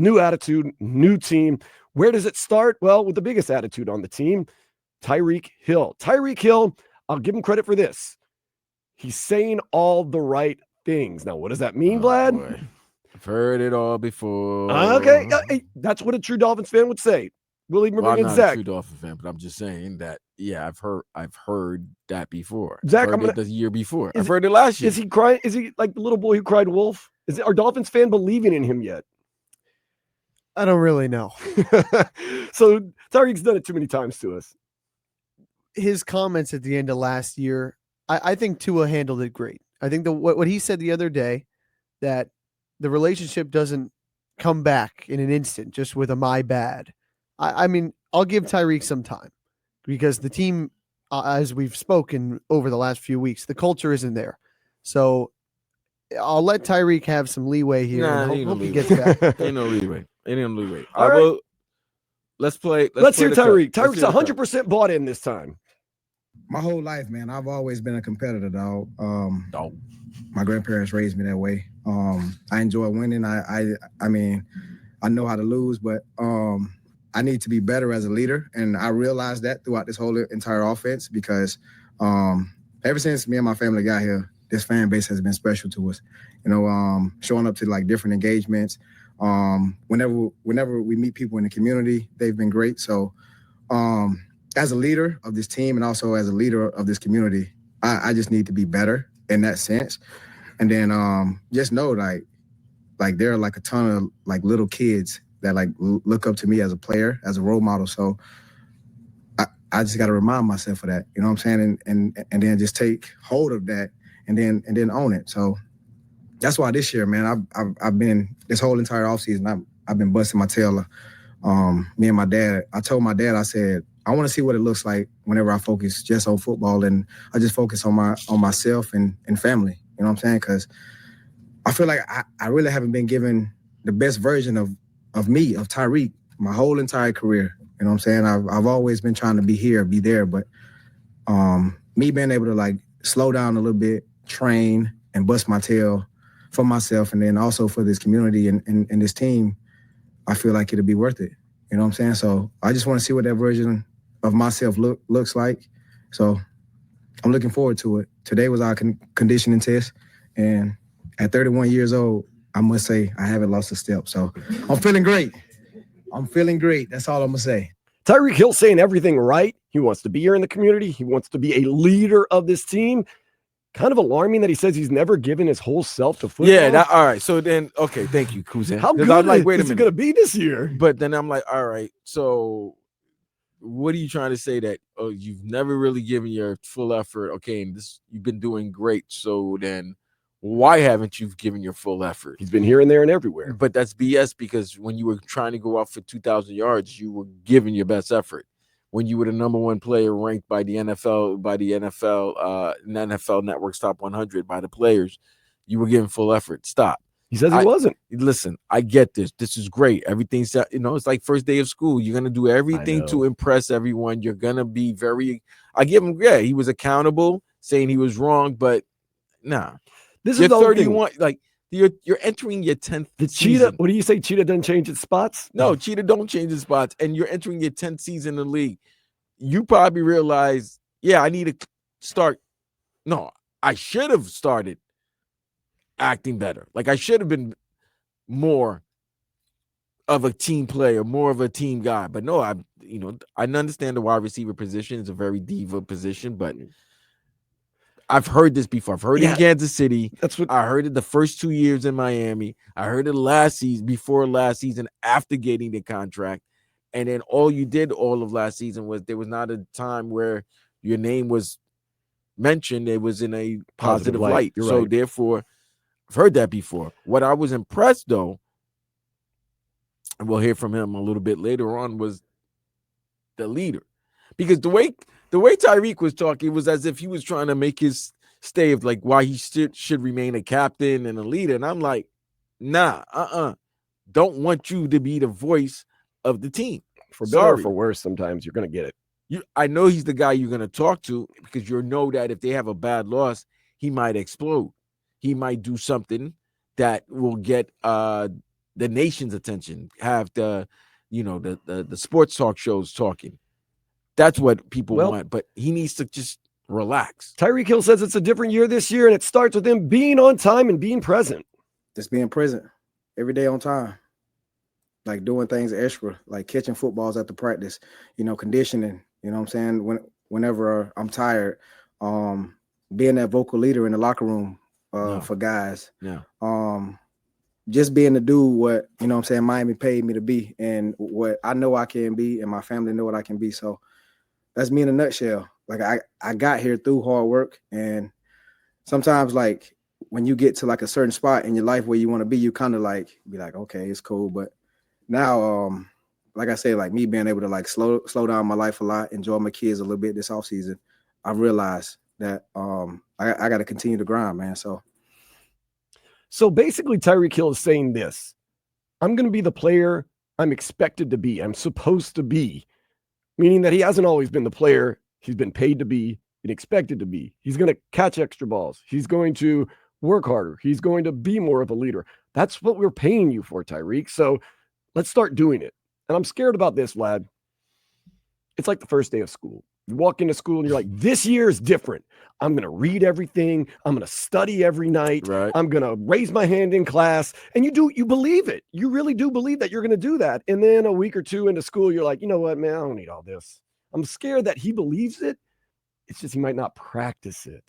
New attitude, new team. Where does it start? Well, with the biggest attitude on the team, Tyreek Hill. Tyreek Hill, I'll give him credit for this. He's saying all the right things. Now, what does that mean, Vlad? Boy. I've heard it all before. Okay, that's what a true Dolphins fan would say. We'll even bring I'm in not Zach. a true Dolphin fan, but I'm just saying that. Yeah, I've heard that before. Zach, I've I'm heard gonna. it the year before. I've heard it last year. Is he crying? Is he like the little boy who cried wolf? Is our Dolphins fan believing in him yet? I don't really know. So Tyreek's done it too many times to us. His comments at the end of last year, I think Tua handled it great. I think what he said the other day, that the relationship doesn't come back in an instant just with a my bad. I mean, I'll give Tyreek some time because the team, as we've spoken over the last few weeks, the culture isn't there. So I'll let Tyreek have some leeway here. And hope he gets back. Ain't no leeway. All right. Let's play. Let's hear Tyreek. Tyreek's 100% bought in this time. My whole life, man, I've always been a competitor, dog. My grandparents raised me that way. I enjoy winning. I mean, I know how to lose, but I need to be better as a leader, and I realized that throughout this whole entire offense because ever since me and my family got here, this fan base has been special to us. You know, showing up to like different engagements. Whenever we meet people in the community, they've been great. So, as a leader of this team and also as a leader of this community, I just need to be better in that sense. And then just know like there are like a ton of like little kids that like look up to me as a player, as a role model. So I just got to remind myself of that, you know what I'm saying? And then just take hold of that and then own it. So that's why this year, man, I've been this whole entire offseason, I've been busting my tail. Me and my dad, I told my dad, I said, I want to see what it looks like whenever I focus just on football and I just focus on myself and family. You know what I'm saying? Because I feel like I really haven't been given the best version of me, of Tyreek, my whole entire career. You know what I'm saying? I've always been trying to be here, be there, but me being able to like slow down a little bit, train, and bust my tail for myself, and then also for this community and this team, I feel like it'll be worth it. You know what I'm saying? So I just want to see what that version of myself looks like. So I'm looking forward to it. Today was our conditioning test, and at 31 years old, I must say I haven't lost a step. So I'm feeling great. That's all I'm going to say. Tyreek Hill saying everything right. He wants to be here in the community. He wants to be a leader of this team. Kind of alarming that he says he's never given his whole self to football. Yeah, all right. So then, okay, thank you, Kuzan. How good I'm like, wait a is minute. it going to be this year? But then I'm like, all right, so what are you trying to say that, oh, you've never really given your full effort? Okay, and you've been doing great. So then why haven't you given your full effort? He's been here and there and everywhere. But that's BS because when you were trying to go out for 2,000 yards, you were giving your best effort. When you were the number one player ranked by the NFL Network's top 100 by the players, you were giving full effort. Stop. He says he wasn't. Listen, I get this. This is great. Everything's, it's like first day of school. You're going to do everything to impress everyone. You're going to be I give him, he was accountable, saying he was wrong, but nah. This is 31, like, you're entering your 10th season. What do you say? Cheetah doesn't change its spots? No, Cheetah don't change its spots. And you're entering your 10th season in the league. You probably realize, I need to start. No, I should have started acting better. Like I should have been more of a team player, more of a team guy. But no, I understand the wide receiver position is a very diva position, but I've heard this before. I've heard it in Kansas City. I heard it the first 2 years in Miami. I heard it before last season, after getting the contract. And then all you did all of last season was there was not a time where your name was mentioned. It was in a positive light. So therefore, I've heard that before. What I was impressed, though, and we'll hear from him a little bit later on, was the leader. Because the way Tyreek was talking, it was as if he was trying to make his stay of like why he should remain a captain and a leader. And I'm like, nah, don't want you to be the voice of the team. For better or for worse, sometimes you're going to get it. I know he's the guy you're going to talk to because you know that if they have a bad loss, he might explode. He might do something that will get the the nation's attention, have the sports talk shows talking. That's what people want, but he needs to just relax. Tyreek Hill says it's a different year this year, and it starts with him being on time and being present. Just being present every day on time, like doing things extra, like catching footballs after practice, conditioning, you know what I'm saying? Whenever I'm tired, being that vocal leader in the locker room for guys. Yeah. Just being to do what, Miami paid me to be and what I know I can be and my family know what I can be. So that's me in a nutshell. Like I got here through hard work, and sometimes like when you get to like a certain spot in your life where you want to be, you kind of like be like, okay, it's cool. But now, like I said, like me being able to like slow down my life a lot, enjoy my kids a little bit this offseason, I realized that I got to continue to grind, man. So basically, Tyreek Hill is saying this: I'm going to be the player I'm expected to be. I'm supposed to be, meaning that he hasn't always been the player he's been paid to be and expected to be. He's going to catch extra balls. He's going to work harder. He's going to be more of a leader. That's what we're paying you for, Tyreek. So let's start doing it. And I'm scared about this, Vlad. It's like the first day of school. You walk into school and you're like, this year is different. I'm going to read everything. I'm going to study every night. Right. I'm going to raise my hand in class. And you believe it. You really do believe that you're going to do that. And then a week or two into school, you're like, you know what, man, I don't need all this. I'm scared that he believes it. It's just he might not practice it.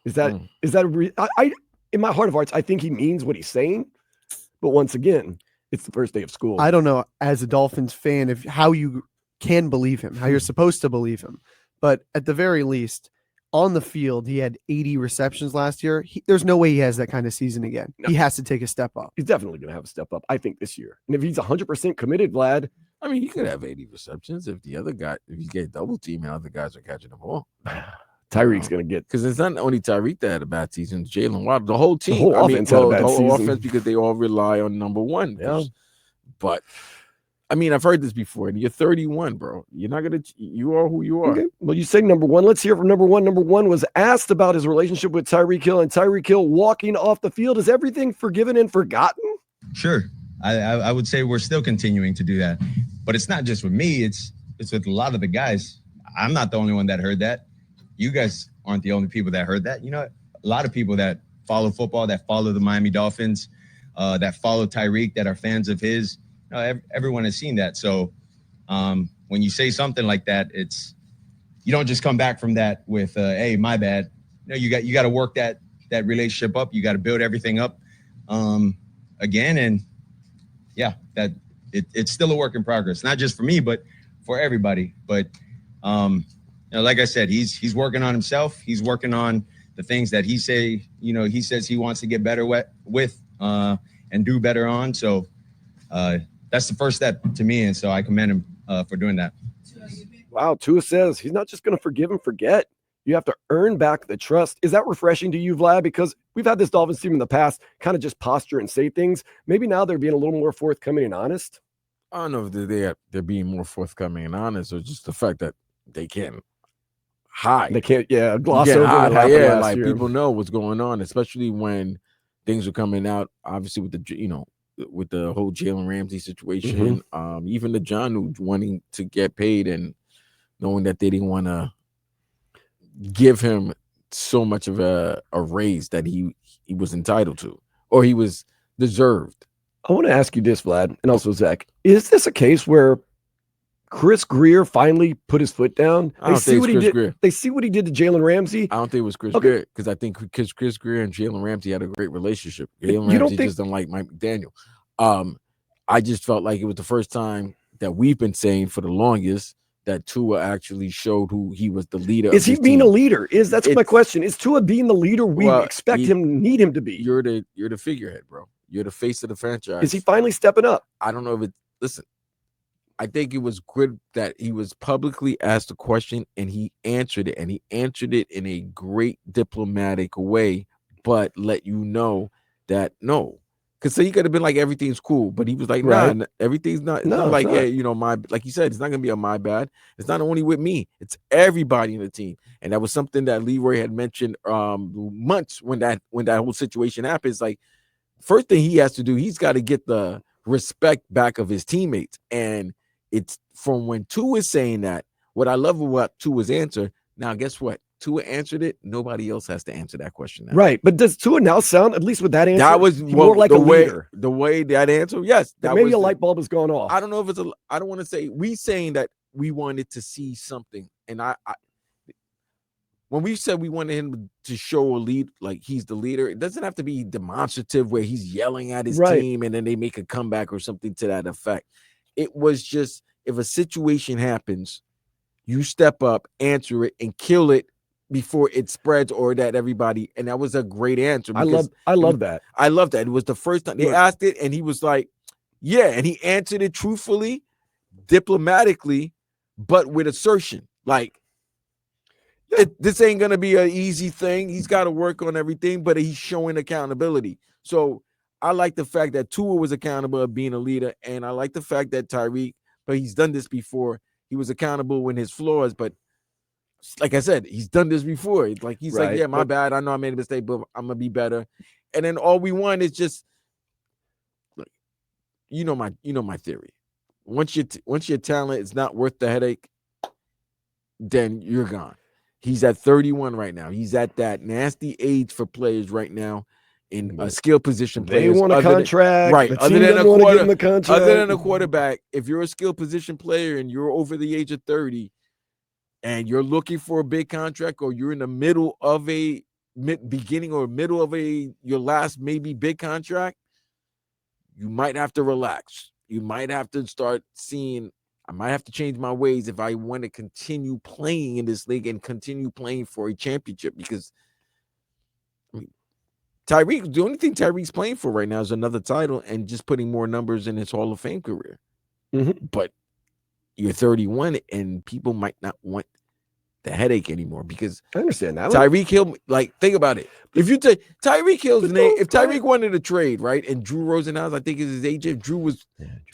Is that in my heart of hearts, I think he means what he's saying. But once again, it's the first day of school. I don't know, as a Dolphins fan, how you can believe him, how you're supposed to believe him. But at the very least, on the field, he had 80 receptions last year. There's no way he has that kind of season again. No. He has to take a step up. He's definitely going to have a step up, I think, this year. And if he's 100% committed, Vlad. I mean, he could have 80 receptions if you get double team and other guys are catching the ball. Tyreek's going to get. Because it's not only Tyreek that had a bad season, Jalen Waddle, the whole team. The whole offense had a bad season. Offense, because they all rely on number one. Yeah. But I mean, I've heard this before, and you're 31, bro. You are who you are. Okay. Well, you say number one. Let's hear from number one. Number one was asked about his relationship with Tyreek Hill, and Tyreek Hill walking off the field. Is everything forgiven and forgotten? Sure. I would say we're still continuing to do that. But it's not just with me. It's with a lot of the guys. I'm not the only one that heard that. You guys aren't the only people that heard that. A lot of people that follow football, that follow the Miami Dolphins, that follow Tyreek, that are fans of his. Everyone has seen that. So when you say something like that, you don't just come back from that with, hey, my bad. You got to work that relationship up. You got to build everything up again. And yeah, that it's still a work in progress, not just for me, but for everybody. But like I said, he's working on himself. He's working on the things that he says he wants to get better with and do better on. So that's the first step to me. And so I commend him for doing that. Wow. Tua says he's not just going to forgive and forget. You have to earn back the trust. Is that refreshing to you, Vlad? Because we've had this Dolphins team in the past kind of just posture and say things. Maybe now they're being a little more forthcoming and honest. I don't know if they're being more forthcoming and honest, or just the fact that they can't hide. They can't, gloss over what happened last year. People know what's going on, especially when things are coming out. Obviously, with the whole Jalen Ramsey situation, even the John wanting to get paid and knowing that they didn't want to give him so much of a raise that he was entitled to, or he was deserved. I want to ask you this, Vlad, and also Zach. Is this a case where Chris Greer finally put his foot down? I don't think it's Chris Greer. They see what he did to Jalen Ramsey. I don't think it was Chris Greer, because I think Chris Greer and Jalen Ramsey had a great relationship. Jalen Ramsey just doesn't like Mike McDaniel. I just felt like it was the first time that we've been saying for the longest that Tua actually showed who he was the leader. Is he being a leader? That's my question. Is Tua being the leader we expect need him to be? You're the figurehead, bro. You're the face of the franchise. Is he finally stepping up? I don't know if listen, I think it was good that he was publicly asked a question and he answered it, and he answered it in a great diplomatic way, but let you know that no. Because he could have been like, everything's cool, but he was like, nah, everything's not. No, like, like you said, it's not gonna be a my bad. It's not only with me; it's everybody in the team. And that was something that Leroy had mentioned months when that whole situation happened. It's like, first thing he has to do, he's got to get the respect back of his teammates. And it's from when Tua is saying that, what I love about Tua's answer, now guess what? Tua answered it. Nobody else has to answer that question now. Right. But does Tua now sound, at least with that answer, That was more like the a leader? The way that answer, yes. That maybe a light bulb has gone off. I don't know if it's I don't want to say, we saying that we wanted to see something. And I when we said we wanted him to show a lead, like he's the leader, it doesn't have to be demonstrative where he's yelling at his team and then they make a comeback or something to that effect. It was just, if a situation happens, you step up, answer it, and kill it before it spreads, or that everybody. And that was a great answer. I love that. I love that. It was the first time they asked it, and he was like, yeah, and he answered it truthfully, diplomatically, but with assertion. Like, this ain't gonna be an easy thing. He's got to work on everything, but he's showing accountability. So I like the fact that Tua was accountable of being a leader, and I like the fact that Tyreek, but he's done this before. He was accountable when his flaws, but like I said, he's done this before. Like he's like, yeah, my bad. I know I made a mistake, but I'm gonna be better. And then all we want is just, you know my theory. Once your talent is not worth the headache, then you're gone. He's at 31 right now. He's at that nasty age for players right now in a skill position. They want a contract, right? Other than a quarterback, if you're a skill position player and you're over the age of 30, and you're looking for a big contract, or you're in the middle of a beginning or middle of your last maybe big contract, you might have to relax. You might have to start seeing, I might have to change my ways if I want to continue playing in this league and continue playing for a championship. Because Tyreek, the only thing Tyreek's playing for right now is another title and just putting more numbers in his Hall of Fame career. Mm-hmm. But you're 31 and people might not want the headache anymore, because I understand that. Tyreek Hill, like, think about it. If you take Tyreek Hill's name, if Tyreek wanted to trade, right, and Drew Rosenhaus, I think is his agent, Drew was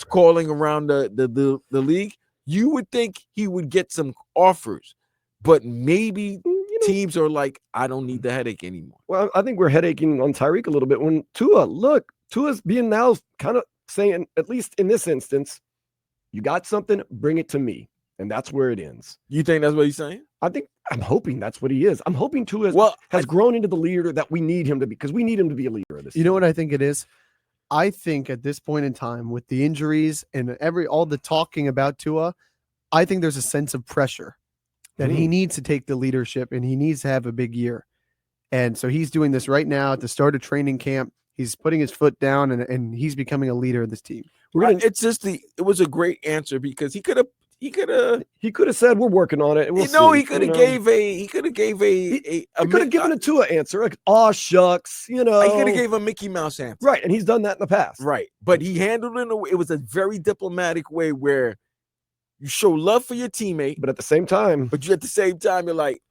calling around the league, you would think he would get some offers, but maybe teams are like, I don't need the headache anymore. Well, I think we're headaking on Tyreek a little bit when Tua's being now kind of saying, at least in this instance, you got something, bring it to me. And that's where it ends. You think that's what he's saying? I'm hoping that's what he is. I'm hoping Tua has grown into the leader that we need him to be, because we need him to be a leader of this team. You know what I think it is? I think at this point in time, with the injuries and all the talking about Tua, I think there's a sense of pressure that he needs to take the leadership and he needs to have a big year. And so he's doing this right now at the start of training camp. He's putting his foot down and he's becoming a leader of this team. It was a great answer, because he could have said we're working on it. He could have given a Tua answer, like, oh shucks, He could have gave a Mickey Mouse answer. Right, and he's done that in the past. Right. But he handled it in a way, it was a very diplomatic way where you show love for your teammate, but at the same time, you're like,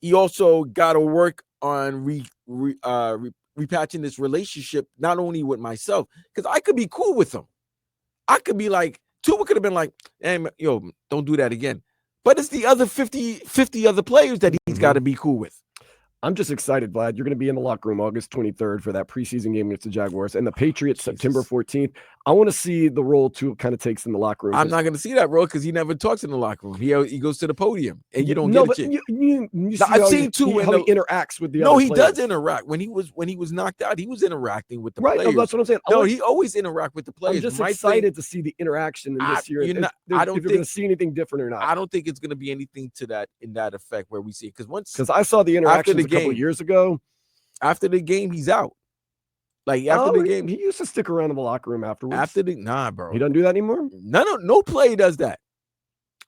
he also got to work on repatching this relationship, not only with myself, because I could be cool with him. I could be like, Tua could have been like, hey, yo, don't do that again. But it's the other 50 other players that he's got to be cool with. I'm just excited, Vlad. You're going to be in the locker room August 23rd for that preseason game against the Jaguars, and the Patriots September 14th. I want to see the role Tua kind of takes in the locker room. I'm not going to see that role because he never talks in the locker room. He goes to the podium, and you don't get a chance. You see I've seen Tua how he interacts with the other players. No, he does interact. When he was knocked out, he was interacting with the players. Right, that's what I'm saying. No, he always interact with the players. I'm just excited to see the interaction in this year. I don't think you're going to see anything different or not. I don't think it's going to be anything to that in that effect where we see it, because I saw the interactions a couple of years ago. After the game, he's out. Like after the game, he used to stick around in the locker room afterwards. Nah, bro, he doesn't do that anymore. No play does that.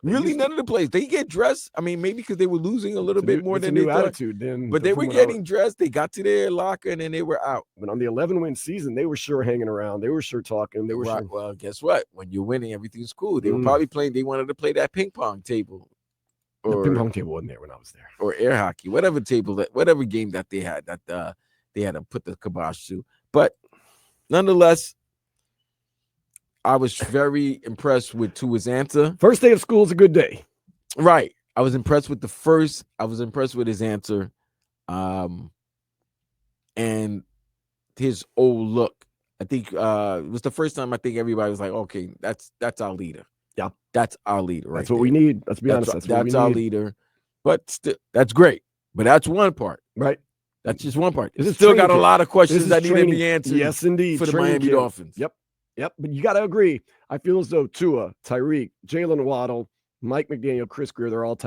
Really, none of the plays. They get dressed. I mean, maybe because they were losing a little bit more than they thought. Attitude, then, but they were getting dressed. They got to their locker and then they were out. But on the 11-win season, they were sure hanging around. They were sure talking. They were sure. Well, guess what? When you're winning, everything's cool. They were probably playing. They wanted to play that ping pong table. Or the ping pong table wasn't there when I was there. Or air hockey, whatever game that they had that they had to put the kibosh to. But nonetheless, I was very impressed with Tua's answer. First day of school is a good day. Right. I was impressed with I was impressed with his answer. And his old look. I think it was the first time I think everybody was like, okay, that's our leader. Yeah. That's our leader, right? That's what we there. need. Let's be honest. That's what we our need. leader. But still, that's great. But that's one part. Right. That's just one part. This It's is still training got a camp. lot of questions This is that need to training. be answered. Yes, indeed. For the Training Miami camp. Dolphins. Yep. But you got to agree. I feel as though Tua, Tyreek, Jalen Waddle, Mike McDaniel, Chris Greer, they're all tied